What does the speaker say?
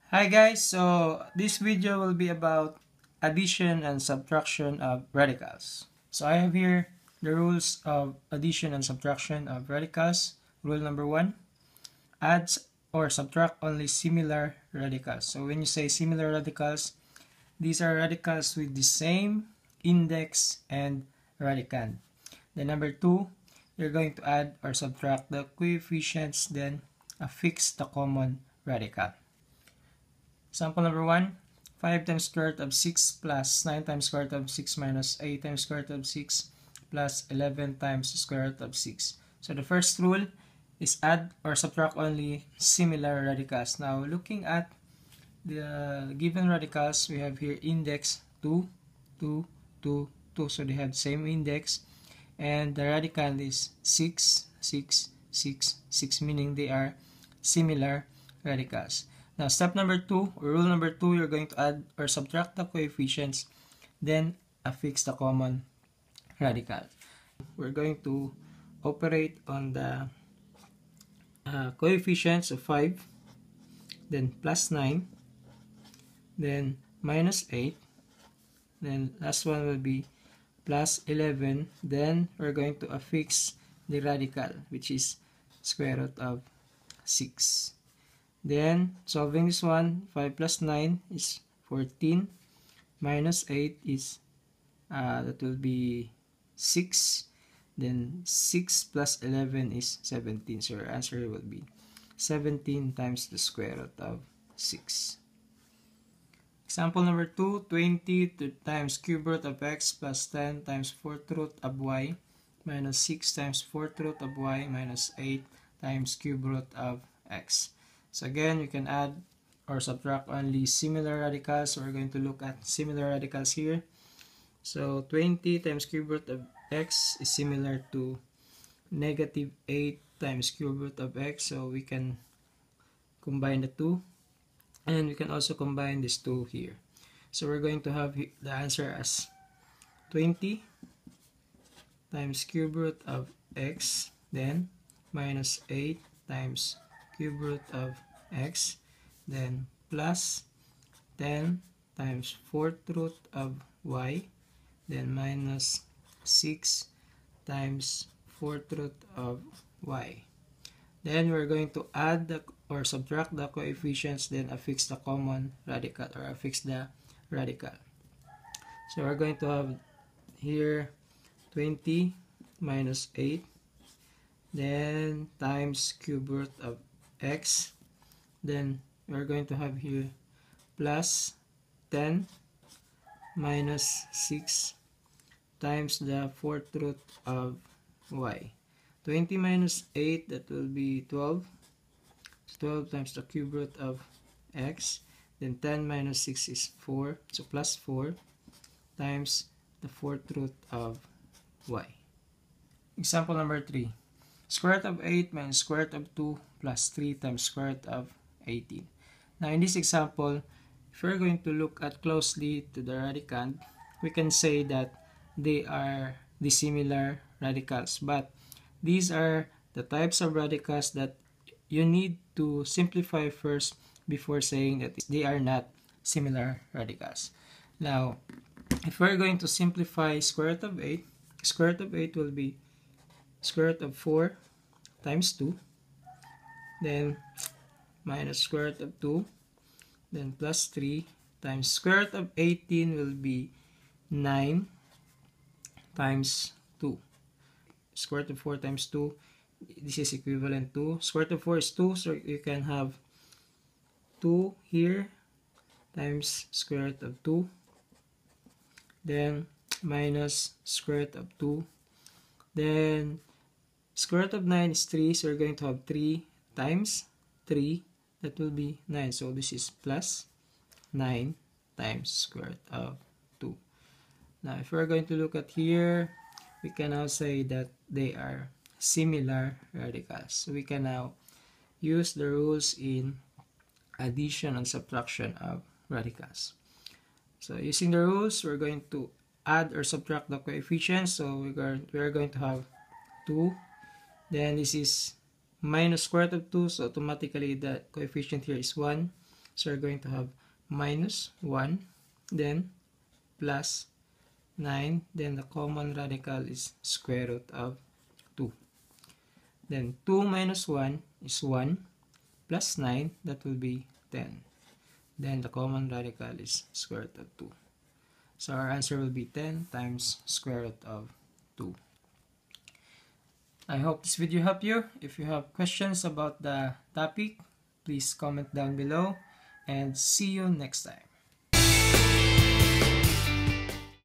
Hi guys, so this video will be about addition and subtraction of radicals. So I have here the rules of addition and subtraction of radicals. Rule number 1, add or subtract only similar radicals. So when you say similar radicals, these are radicals with the same index and radicand. Then number 2, you're going to add or subtract the coefficients, then affix the common radical. Example number 1, 5 times square root of 6 plus 9 times square root of 6 minus 8 times square root of 6 plus 11 times square root of 6. So the first rule is add or subtract only similar radicals. Now looking at the given radicals, we have here index 2, 2, 2, 2. So they have same index. And the radical is 6, 6, 6, 6, meaning they are similar radicals. Now, step number 2, or rule number 2, you're going to add or subtract the coefficients, then affix the common radical. We're going to operate on the coefficients of 5, then plus 9, then minus 8, then last one will be plus 11, then we're going to affix the radical, which is square root of 6. Then, solving this one, 5 plus 9 is 14, minus 8 is, that will be 6, then 6 plus 11 is 17, so our answer will be 17 times the square root of 6. Example number 2, 20 times cube root of x plus 10 times fourth root of y minus 6 times fourth root of y minus 8 times cube root of x. So again, you can add or subtract only similar radicals. So we're going to look at similar radicals here. So 20 times cube root of x is similar to negative 8 times cube root of x. So we can combine the two. And we can also combine these two here. So we're going to have the answer as 20 times cube root of x, then minus 8 times cube root of x, then plus 10 times fourth root of y, then minus 6 times fourth root of y. Then we're going to add or subtract the coefficients, then affix the common radical or affix the radical. So we're going to have here 20 minus 8, then times cube root of x, then we're going to have here plus 10 minus 6 times the fourth root of y. 20 minus 8, that will be 12. 12 times the cube root of x, then 10 minus 6 is 4, so plus 4 times the fourth root of y. Example number 3. Square root of 8 minus square root of 2 plus 3 times square root of 18. Now in this example, if we're going to look at closely to the radicand, we can say that they are dissimilar radicals, but these are the types of radicals that you need to simplify first before saying that they are not similar radicals. Now, if we're going to simplify square root of 8, square root of 8 will be square root of 4 times 2, then minus square root of 2, then plus 3 times square root of 18 will be 9 times 2. Square root of 4 times 2, this is equivalent to, square root of 4 is 2, so you can have 2 here times square root of 2, then minus square root of 2, then square root of 9 is 3, so we're going to have 3 times 3, that will be 9, so this is plus 9 times square root of 2. Now if we're going to look at here, we can now say that they are similar radicals. So we can now use the rules in addition and subtraction of radicals. So using the rules, we're going to add or subtract the coefficients. So we're going to have 2. Then this is minus square root of 2, so automatically the coefficient here is 1. So we're going to have minus 1, then plus 9, then the common radical is square root of 2. Then 2 minus 1 is 1, plus 9, that will be 10. Then the common radical is square root of 2. So our answer will be 10 times square root of 2. I hope this video helped you. If you have questions about the topic, please comment down below, and see you next time.